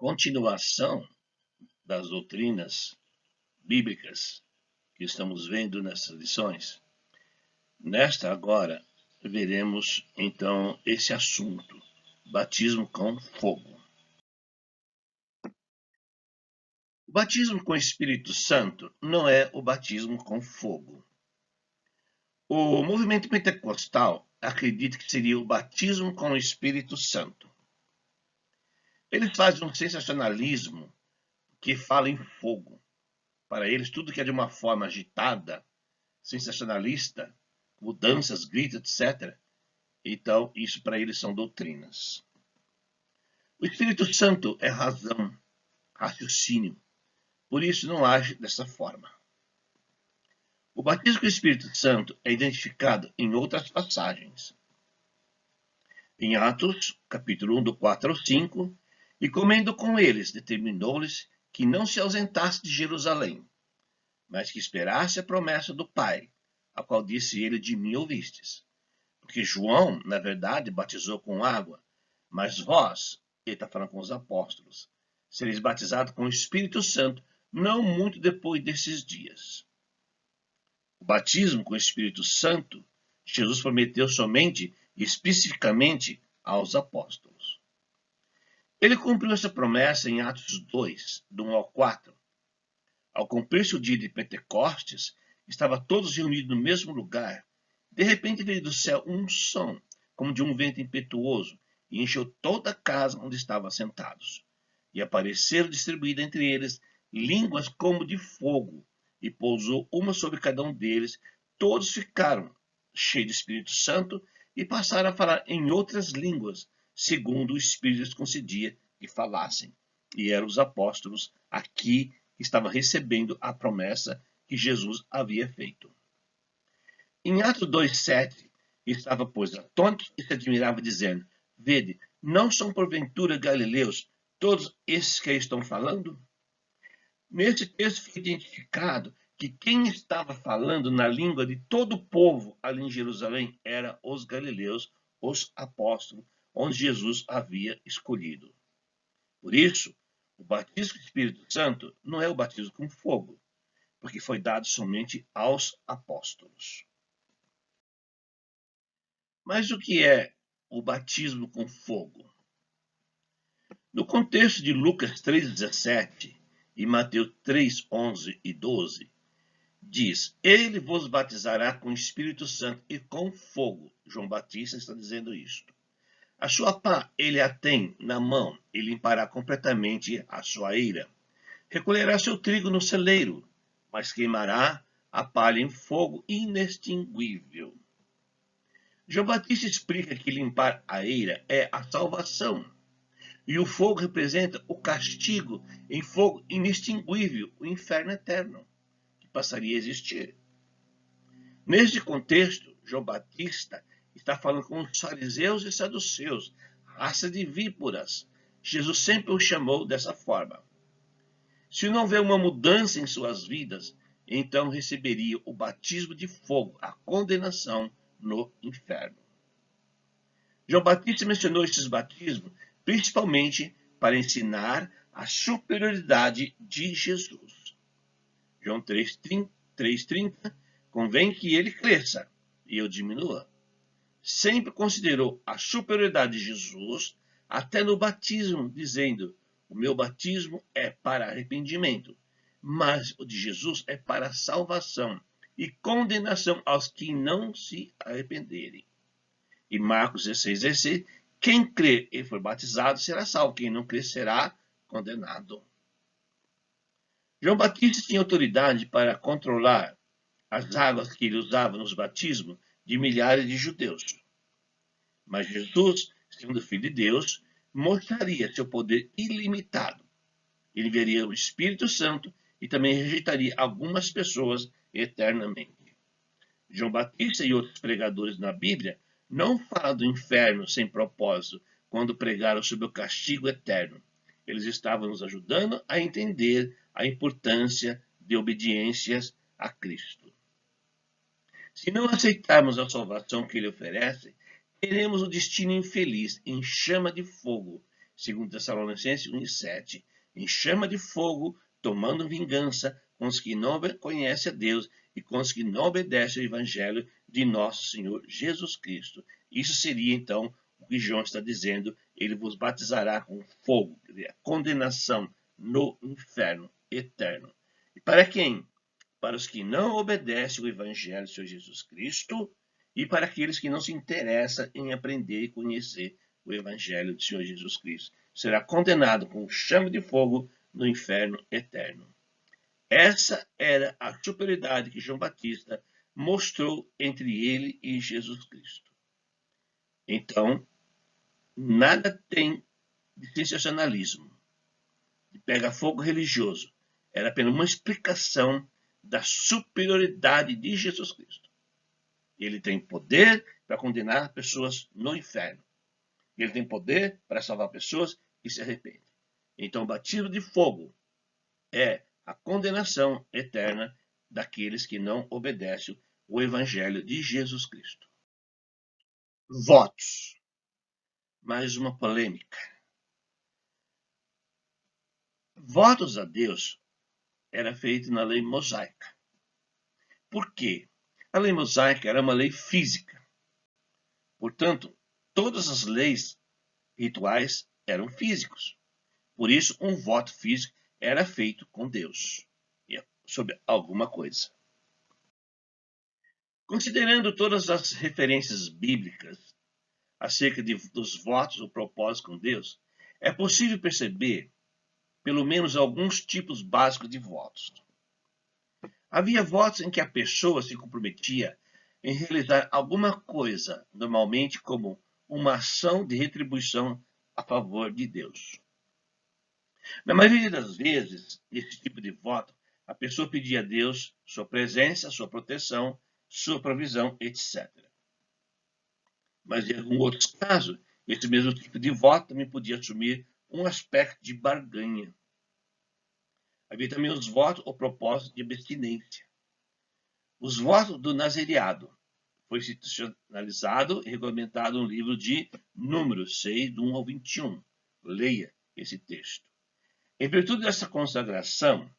continuação das doutrinas bíblicas que estamos vendo nessas lições, nesta agora veremos então esse assunto, batismo com fogo. O batismo com o Espírito Santo não é o batismo com fogo. O movimento pentecostal acredita que seria o batismo com o Espírito Santo. Eles fazem um sensacionalismo que fala em fogo. Para eles, tudo que é de uma forma agitada, sensacionalista, mudanças, gritos, etc. Então, isso para eles são doutrinas. O Espírito Santo é razão, raciocínio. Por isso, não age dessa forma. O batismo com o Espírito Santo é identificado em outras passagens. Em Atos, capítulo 1, do 4 ao 5, e comendo com eles, determinou-lhes que não se ausentasse de Jerusalém, mas que esperasse a promessa do Pai, a qual disse ele: de mim ouvistes. Porque João, na verdade, batizou com água, mas vós, ele está falando com os apóstolos, sereis batizados com o Espírito Santo, não muito depois desses dias. O batismo com o Espírito Santo, Jesus prometeu somente e especificamente aos apóstolos. Ele cumpriu essa promessa em Atos 2, do 1 ao 4. Ao cumprir-se o dia de Pentecostes, estavam todos reunidos no mesmo lugar. De repente veio do céu um som, como de um vento impetuoso, e encheu toda a casa onde estavam sentados. E apareceram distribuídas entre eles línguas como de fogo, e pousou uma sobre cada um deles. Todos ficaram cheios do Espírito Santo e passaram a falar em outras línguas, segundo o Espírito lhes concedia que falassem. E eram os apóstolos aqui que estavam recebendo a promessa que Jesus havia feito. Em Atos 2,7, estava, pois, atônito e se admirava, dizendo: vede, não são porventura galileus todos esses que aí estão falando? Nesse texto foi identificado que quem estava falando na língua de todo o povo ali em Jerusalém eram os galileus, os apóstolos, onde Jesus havia escolhido. Por isso, o batismo com o Espírito Santo não é o batismo com fogo, porque foi dado somente aos apóstolos. Mas o que é o batismo com fogo? No contexto de Lucas 3,17 e Mateus 3:11 e 12, diz: ele vos batizará com o Espírito Santo e com fogo. João Batista está dizendo isto. A sua pá ele a tem na mão e limpará completamente a sua eira. Recolherá seu trigo no celeiro, mas queimará a palha em fogo inextinguível. João Batista explica que limpar a eira é a salvação, e o fogo representa o castigo em fogo inextinguível, o inferno eterno, que passaria a existir. Neste contexto, João Batista está falando com os fariseus e saduceus, raça de víboras. Jesus sempre os chamou dessa forma. Se não houver uma mudança em suas vidas, então receberia o batismo de fogo, a condenação no inferno. João Batista mencionou esses batismos principalmente para ensinar a superioridade de Jesus. João 3,30, convém que ele cresça e eu diminua. Sempre considerou a superioridade de Jesus até no batismo, dizendo: o meu batismo é para arrependimento, mas o de Jesus é para salvação e condenação aos que não se arrependerem. E Marcos 16,16, quem crê e for batizado será salvo, quem não crê será condenado. João Batista tinha autoridade para controlar as águas que ele usava nos batismos de milhares de judeus. Mas Jesus, sendo Filho de Deus, mostraria seu poder ilimitado. Ele enviaria o Espírito Santo e também rejeitaria algumas pessoas eternamente. João Batista e outros pregadores na Bíblia não falam do inferno sem propósito quando pregaram sobre o castigo eterno. Eles estavam nos ajudando a entender a importância de obediências a Cristo. Se não aceitarmos a salvação que ele oferece, teremos o destino infeliz em chama de fogo, segundo Tessalonicenses 1:7, em chama de fogo, tomando vingança com os que não conhecem a Deus e com os que não obedecem ao Evangelho de nosso Senhor Jesus Cristo. Isso seria, então, o que João está dizendo: ele vos batizará com fogo, a condenação no inferno eterno. E para quem? Para os que não obedecem ao Evangelho do Senhor Jesus Cristo e para aqueles que não se interessam em aprender e conhecer o Evangelho do Senhor Jesus Cristo. Será condenado com chama de fogo no inferno eterno. Essa era a superioridade que João Batista mostrou entre ele e Jesus Cristo. Então, nada tem de sensacionalismo, de pega-fogo religioso. Era apenas uma explicação da superioridade de Jesus Cristo. Ele tem poder para condenar pessoas no inferno. Ele tem poder para salvar pessoas que se arrependem. Então, o batismo de fogo é a condenação eterna daqueles que não obedecem o Evangelho de Jesus Cristo. Votos. Mais uma polêmica. Votos a Deus era feito na lei mosaica. Por quê? A lei mosaica era uma lei física. Portanto, todas as leis rituais eram físicos. Por isso, um voto físico era feito com Deus, sobre alguma coisa. Considerando todas as referências bíblicas acerca dos votos ou propósitos com Deus, é possível perceber pelo menos alguns tipos básicos de votos. Havia votos em que a pessoa se comprometia em realizar alguma coisa, normalmente como uma ação de retribuição a favor de Deus. Na maioria das vezes, nesse tipo de voto, a pessoa pedia a Deus sua presença, sua proteção, sua provisão, etc. Mas em alguns outros casos, esse mesmo tipo de voto também podia assumir um aspecto de barganha. Havia também os votos ou propósitos de abstinência. Os votos do nazireado foi institucionalizado e regulamentado no livro de Números 6, do 1 ao 21. Leia esse texto. Em virtude dessa consagração,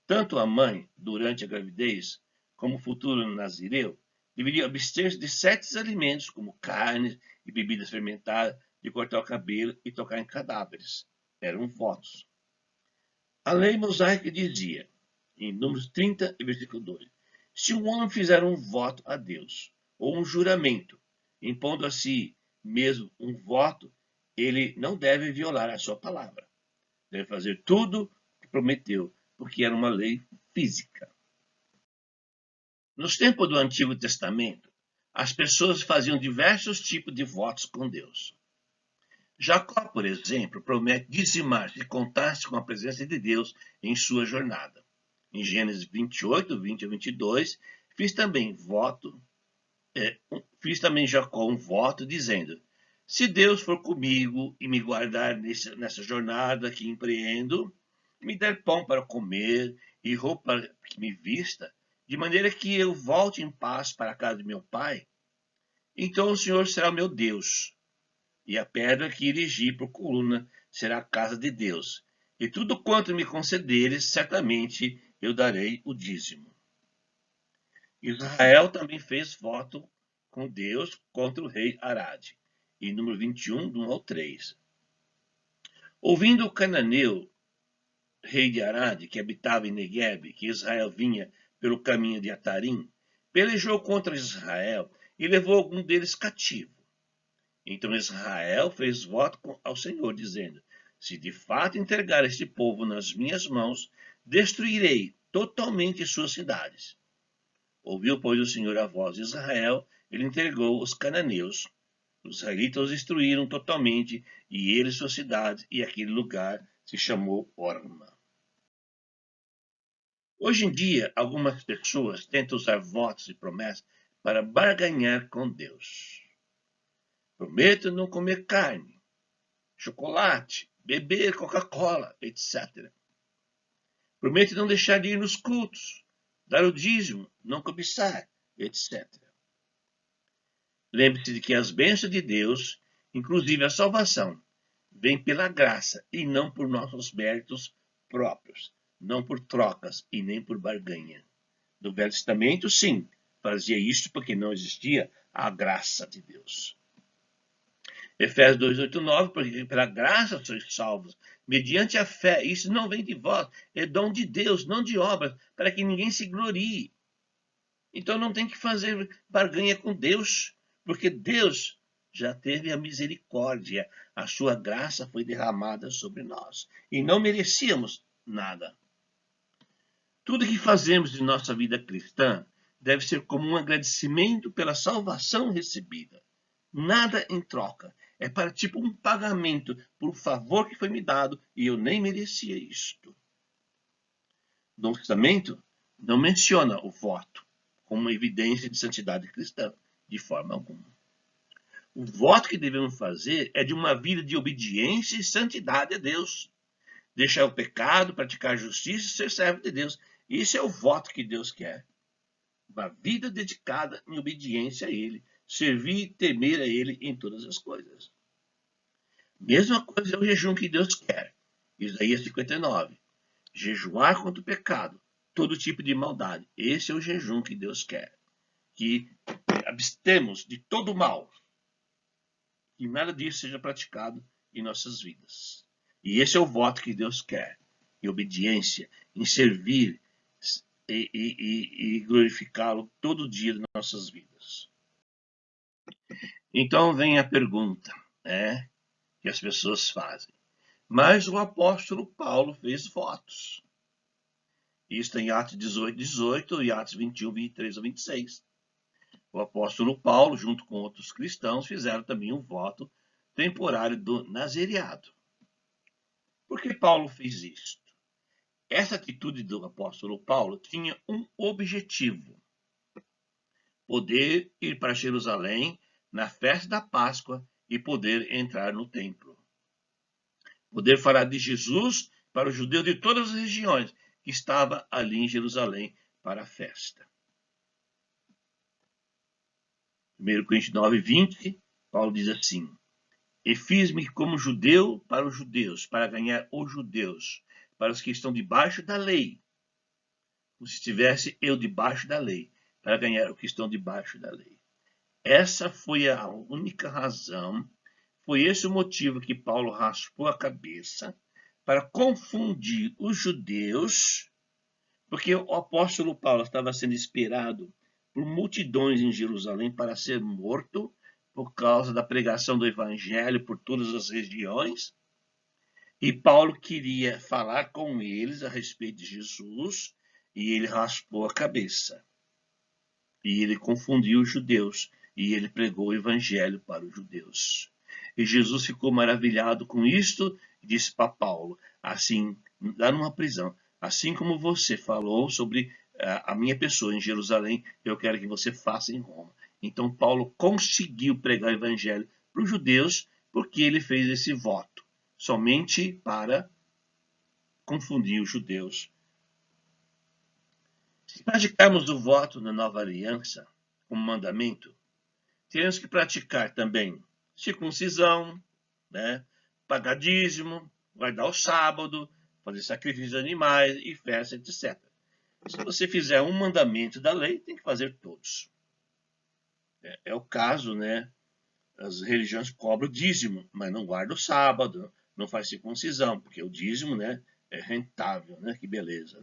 tanto a mãe, durante a gravidez, como o futuro nazireu, deveria abster-se de certos alimentos, como carnes e bebidas fermentadas, de cortar o cabelo e tocar em cadáveres. Eram votos. A lei mosaica dizia, em Números 30, versículo 2, se um homem fizer um voto a Deus, ou um juramento, impondo a si mesmo um voto, ele não deve violar a sua palavra. Deve fazer tudo o que prometeu, porque era uma lei física. Nos tempos do Antigo Testamento, as pessoas faziam diversos tipos de votos com Deus. Jacó, por exemplo, promete dizimar se contasse com a presença de Deus em sua jornada. Em Gênesis 28, 20 a 22, fiz também Jacó um voto, dizendo, se Deus for comigo e me guardar nessa jornada que empreendo, me der pão para comer e roupa que me vista, de maneira que eu volte em paz para a casa de meu pai, então o Senhor será o meu Deus, e a pedra que erigi por coluna será a casa de Deus. E tudo quanto me concederes, certamente eu darei o dízimo. Israel também fez voto com Deus contra o rei Arade, em número 21, do 1 ao 3. Ouvindo o cananeu, rei de Arade, que habitava em Neguebe, que Israel vinha pelo caminho de Atarim, pelejou contra Israel e levou algum deles cativo. Então Israel fez voto ao Senhor, dizendo, se de fato entregar este povo nas minhas mãos, destruirei totalmente suas cidades. Ouviu, pois, o Senhor a voz de Israel, ele entregou os cananeus. Os israelitas os destruíram totalmente, e ele suas cidades, e aquele lugar se chamou Horma. Hoje em dia, algumas pessoas tentam usar votos e promessas para barganhar com Deus. Prometo não comer carne, chocolate, beber Coca-Cola, etc. Prometo não deixar de ir nos cultos, dar o dízimo, não cobiçar, etc. Lembre-se de que as bênçãos de Deus, inclusive a salvação, vem pela graça e não por nossos méritos próprios, não por trocas e nem por barganha. No Velho Testamento, sim, fazia isso porque não existia a graça de Deus. Efésios 2:8-9, porque pela graça sois salvos, mediante a fé. Isso não vem de vós, é dom de Deus, não de obras, para que ninguém se glorie. Então não tem que fazer barganha com Deus, porque Deus já teve a misericórdia, a sua graça foi derramada sobre nós, e não merecíamos nada. Tudo que fazemos de nossa vida cristã deve ser como um agradecimento pela salvação recebida. Nada em troca. É para tipo um pagamento por um favor que foi me dado e eu nem merecia isto. O Novo Testamento não menciona o voto como uma evidência de santidade cristã, de forma alguma. O voto que devemos fazer é de uma vida de obediência e santidade a Deus. Deixar o pecado, praticar a justiça e ser servo de Deus. Esse é o voto que Deus quer. Uma vida dedicada em obediência a Ele. Servir e temer a Ele em todas as coisas. Mesma coisa é o jejum que Deus quer. Isaías 59. Jejuar contra o pecado, todo tipo de maldade. Esse é o jejum que Deus quer. Que abstemos de todo mal. Que nada disso seja praticado em nossas vidas. E esse é o voto que Deus quer. Em obediência, em servir e glorificá-lo todo dia de nossas vidas. Então vem a pergunta, que as pessoas fazem. Mas o apóstolo Paulo fez votos. Isso em Atos 18 e Atos 21, 23 a 26. O apóstolo Paulo, junto com outros cristãos, fizeram também um voto temporário do nazereado. Por que Paulo fez isto? Essa atitude do apóstolo Paulo tinha um objetivo: poder ir para Jerusalém na festa da Páscoa e poder entrar no templo. Poder falar de Jesus para os judeus de todas as regiões que estava ali em Jerusalém para a festa. 1 Coríntios 9:20, Paulo diz assim: E fiz-me como judeu para os judeus, para ganhar os judeus, para os que estão debaixo da lei, como se estivesse eu debaixo da lei, para ganhar os que estão debaixo da lei. Essa foi a única razão, foi esse o motivo que Paulo raspou a cabeça, para confundir os judeus, porque o apóstolo Paulo estava sendo esperado por multidões em Jerusalém para ser morto por causa da pregação do evangelho por todas as regiões. E Paulo queria falar com eles a respeito de Jesus e ele raspou a cabeça. E ele confundiu os judeus e ele pregou o evangelho para os judeus. E Jesus ficou maravilhado com isto e disse para Paulo, assim, lá numa prisão, assim como você falou sobre a minha pessoa em Jerusalém, eu quero que você faça em Roma. Então Paulo conseguiu pregar o evangelho para os judeus porque ele fez esse voto, somente para confundir os judeus. Se praticarmos o voto na nova aliança como mandamento, temos que praticar também circuncisão, pagar dízimo, guardar o sábado, fazer sacrifício de animais e festa, etc. Se você fizer um mandamento da lei, tem que fazer todos. É o caso, as religiões cobram dízimo, mas não guardam o sábado, não faz circuncisão, porque o dízimo, é rentável, que beleza,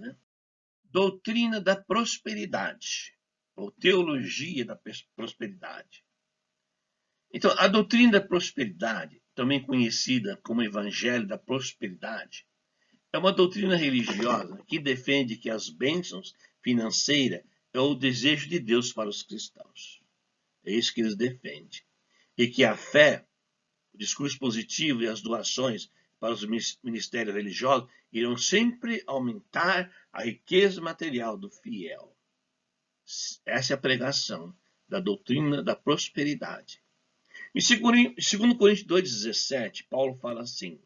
Doutrina da prosperidade, ou teologia da prosperidade. Então, a doutrina da prosperidade, também conhecida como Evangelho da Prosperidade, é uma doutrina religiosa que defende que as bênçãos financeiras é o desejo de Deus para os cristãos. É isso que eles defendem. E que a fé, o discurso positivo e as doações para os ministérios religiosos irão sempre aumentar a riqueza material do fiel. Essa é a pregação da doutrina da prosperidade. Em 2 Coríntios 2,17, Paulo fala assim: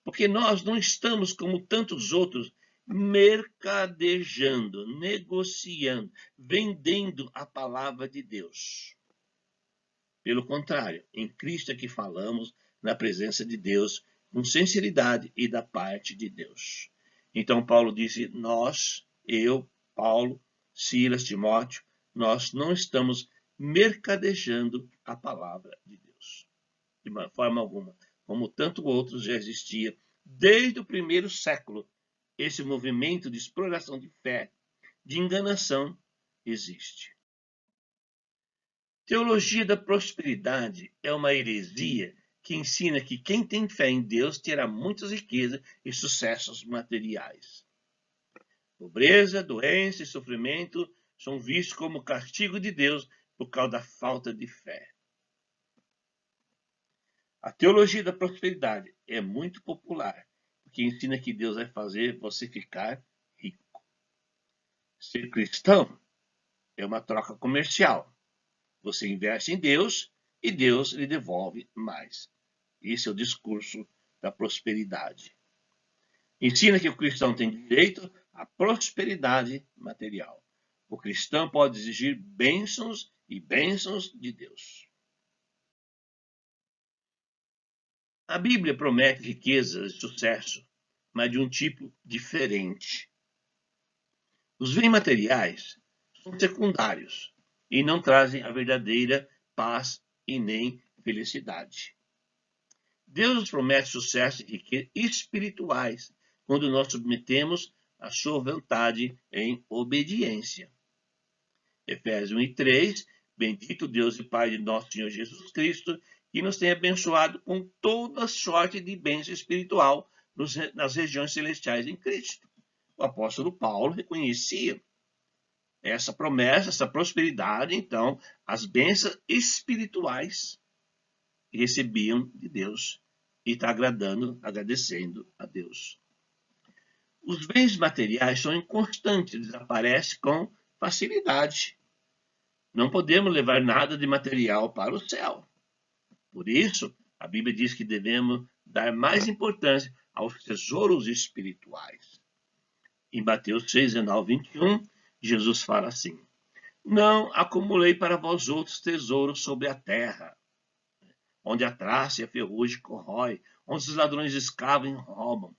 porque nós não estamos como tantos outros mercadejando, negociando, vendendo a palavra de Deus. Pelo contrário, em Cristo é que falamos na presença de Deus com sinceridade e da parte de Deus. Então Paulo disse, eu, Paulo, Silas, Timóteo, nós não estamos mercadejando a palavra de Deus, de uma forma alguma, como tanto outros já existia desde o primeiro século. Esse movimento de exploração de fé, de enganação, existe. Teologia da prosperidade é uma heresia que ensina que quem tem fé em Deus terá muitas riquezas e sucessos materiais. Pobreza, doença e sofrimento são vistos como castigo de Deus por causa da falta de fé. A teologia da prosperidade é muito popular, porque ensina que Deus vai fazer você ficar rico. Ser cristão é uma troca comercial. Você investe em Deus e Deus lhe devolve mais. Esse é o discurso da prosperidade. Ensina que o cristão tem direito à prosperidade material. O cristão pode exigir bênçãos e bênçãos de Deus. A Bíblia promete riquezas e sucesso, mas de um tipo diferente. Os bens materiais são secundários e não trazem a verdadeira paz e nem felicidade. Deus nos promete sucesso e riquezas espirituais quando nós submetemos a sua vontade em obediência. Efésios 1:3, bendito Deus e Pai de nosso Senhor Jesus Cristo, que nos tem abençoado com toda sorte de bênção espiritual nas regiões celestiais em Cristo. O apóstolo Paulo reconhecia essa promessa, essa prosperidade, então, as bênçãos espirituais que recebiam de Deus e está agradecendo a Deus. Os bens materiais são inconstantes, desaparecem com facilidade. Não podemos levar nada de material para o céu. Por isso, a Bíblia diz que devemos dar mais importância aos tesouros espirituais. Em Mateus 6:19-21, Jesus fala assim: não acumulei para vós outros tesouros sobre a terra, onde a traça e a ferrugem corrói, onde os ladrões escavam e roubam.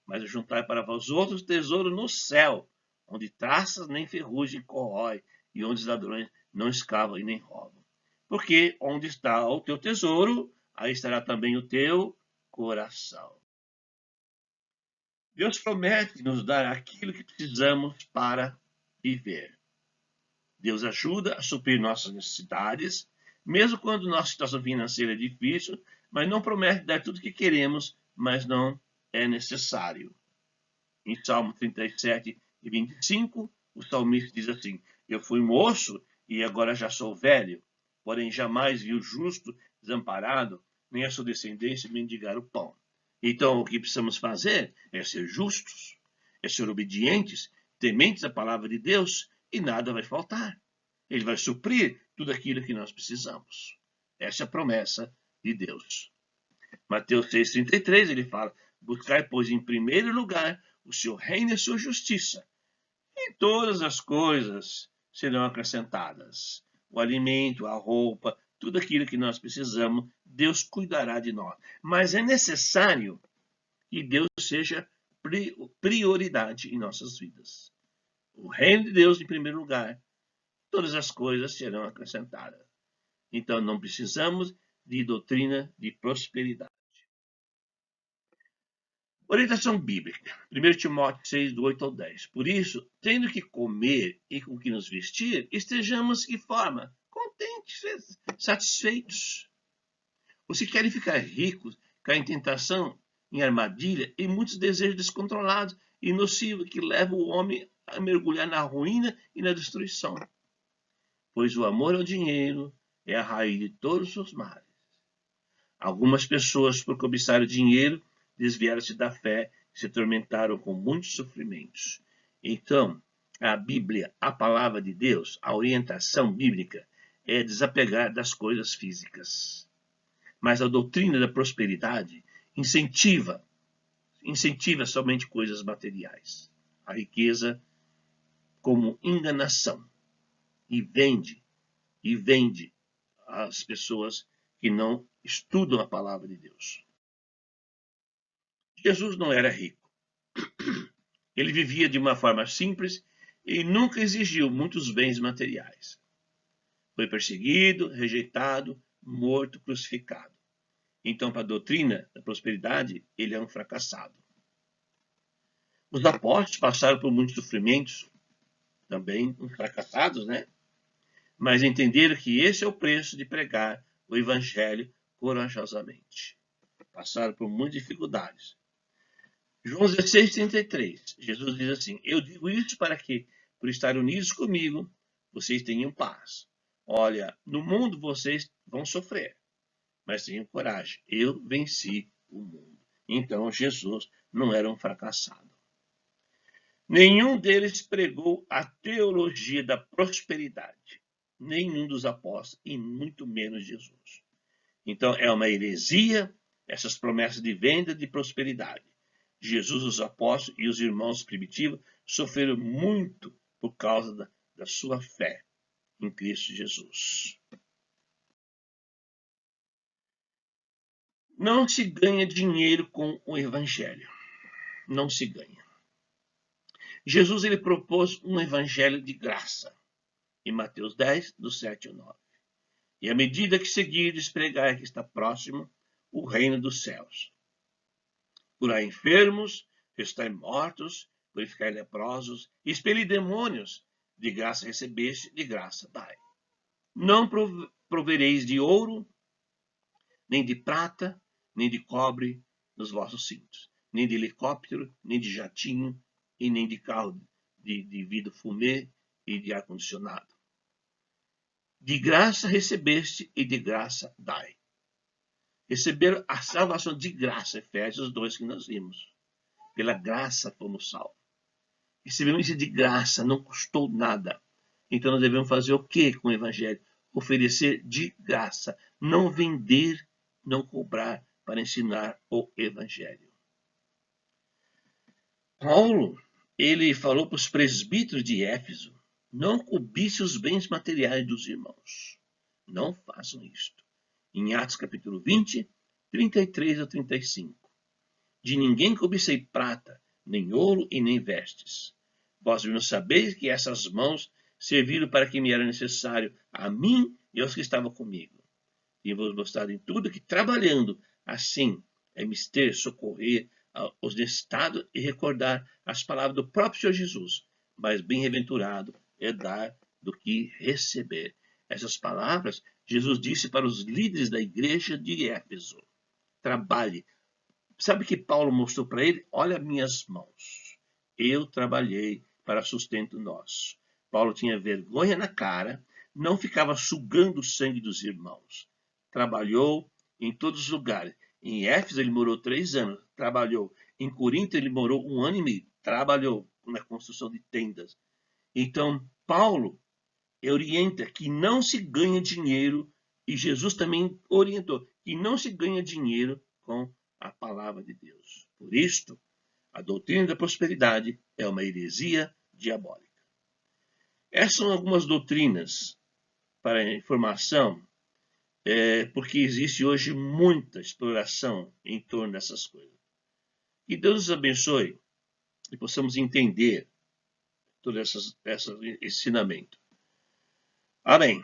Mas juntai para vós outros tesouro no céu, onde traças nem ferrugem corrói, e onde os ladrões não escavam e nem roubam. Porque onde está o teu tesouro, aí estará também o teu coração. Deus promete nos dar aquilo que precisamos para viver. Deus ajuda a suprir nossas necessidades, mesmo quando nossa situação financeira é difícil, mas não promete dar tudo o que queremos, mas não é necessário. Em Salmo 37:25, o salmista diz assim: eu fui moço e agora já sou velho, porém jamais vi o justo desamparado, nem a sua descendência mendigar o pão. Então, o que precisamos fazer é ser justos, é ser obedientes, tementes à palavra de Deus, e nada vai faltar. Ele vai suprir tudo aquilo que nós precisamos. Essa é a promessa de Deus. Mateus 6:33, ele fala: buscai, pois, em primeiro lugar o seu reino e a sua justiça, e todas as coisas serão acrescentadas. O alimento, a roupa, tudo aquilo que nós precisamos, Deus cuidará de nós. Mas é necessário que Deus seja prioridade em nossas vidas. O reino de Deus em primeiro lugar, todas as coisas serão acrescentadas. Então não precisamos de doutrina de prosperidade. Orientação bíblica. 1 Timóteo 6, do 8 ao 10. Por isso, tendo que comer e com que nos vestir, estejamos de forma contentes, satisfeitos. Os que querem ficar ricos caem em tentação, em armadilha e muitos desejos descontrolados e nocivos que levam o homem a mergulhar na ruína e na destruição. Pois o amor ao dinheiro é a raiz de todos os males. Algumas pessoas, por cobiçar o dinheiro, desviaram-se da fé e se atormentaram com muitos sofrimentos. Então, a Bíblia, a palavra de Deus, a orientação bíblica é desapegar das coisas físicas. Mas a doutrina da prosperidade incentiva somente coisas materiais. A riqueza como enganação e vende as pessoas que não estudam a palavra de Deus. Jesus não era rico. Ele vivia de uma forma simples e nunca exigiu muitos bens materiais. Foi perseguido, rejeitado, morto, crucificado. Então, para a doutrina da prosperidade, ele é um fracassado. Os apóstolos passaram por muitos sofrimentos, também fracassados, né? Mas entenderam que esse é o preço de pregar o evangelho corajosamente. Passaram por muitas dificuldades. João 16:33, Jesus diz assim: eu digo isso para que, por estar unidos comigo, vocês tenham paz. Olha, no mundo vocês vão sofrer, mas tenham coragem, eu venci o mundo. Então Jesus não era um fracassado. Nenhum deles pregou a teologia da prosperidade, nenhum dos apóstolos, e muito menos Jesus. Então é uma heresia essas promessas de venda de prosperidade. Jesus, os apóstolos e os irmãos primitivos sofreram muito por causa da sua fé em Cristo Jesus. Não se ganha dinheiro com o evangelho. Não se ganha. Jesus ele propôs um evangelho de graça. Em Mateus 10, do 7 ao 9. E à medida que seguirdes, pregai que está próximo o reino dos céus. Curai enfermos, ressuscitai mortos, purificai leprosos, expeli demônios, de graça recebeste, de graça dai. Não provereis de ouro, nem de prata, nem de cobre nos vossos cintos, nem de helicóptero, nem de jatinho, e nem de carro de vidro fumê e de ar-condicionado. De graça recebeste e de graça dai. Receberam a salvação de graça, Efésios 2 que nós vimos. Pela graça fomos salvos. Recebemos isso de graça, não custou nada. Então nós devemos fazer o que com o evangelho? Oferecer de graça, não vender, não cobrar para ensinar o evangelho. Paulo, ele falou para os presbíteros de Éfeso: não cobice os bens materiais dos irmãos. Não façam isto. Em Atos capítulo 20, 33 a 35. De ninguém cobicei prata, nem ouro e nem vestes. Vós mesmos sabeis que essas mãos serviram para que me era necessário a mim e aos que estavam comigo. Tenho-vos mostrado em tudo que, trabalhando assim, é mister socorrer os necessitados e recordar as palavras do próprio Senhor Jesus. Mas bem-aventurado é dar do que receber. Essas palavras Jesus disse para os líderes da igreja de Éfeso. Trabalhe. Sabe o que Paulo mostrou para ele? Olha minhas mãos. Eu trabalhei para sustento nosso. Paulo tinha vergonha na cara, não ficava sugando o sangue dos irmãos. Trabalhou em todos os lugares. Em Éfeso ele morou 3 anos, trabalhou. Em Corinto ele morou 1 ano e meio, trabalhou na construção de tendas. Então, Paulo orienta que não se ganha dinheiro, e Jesus também orientou que não se ganha dinheiro com a palavra de Deus. Por isto, a doutrina da prosperidade é uma heresia diabólica. Essas são algumas doutrinas para informação, porque existe hoje muita exploração em torno dessas coisas. Que Deus nos abençoe e possamos entender todo esse ensinamento. Amém.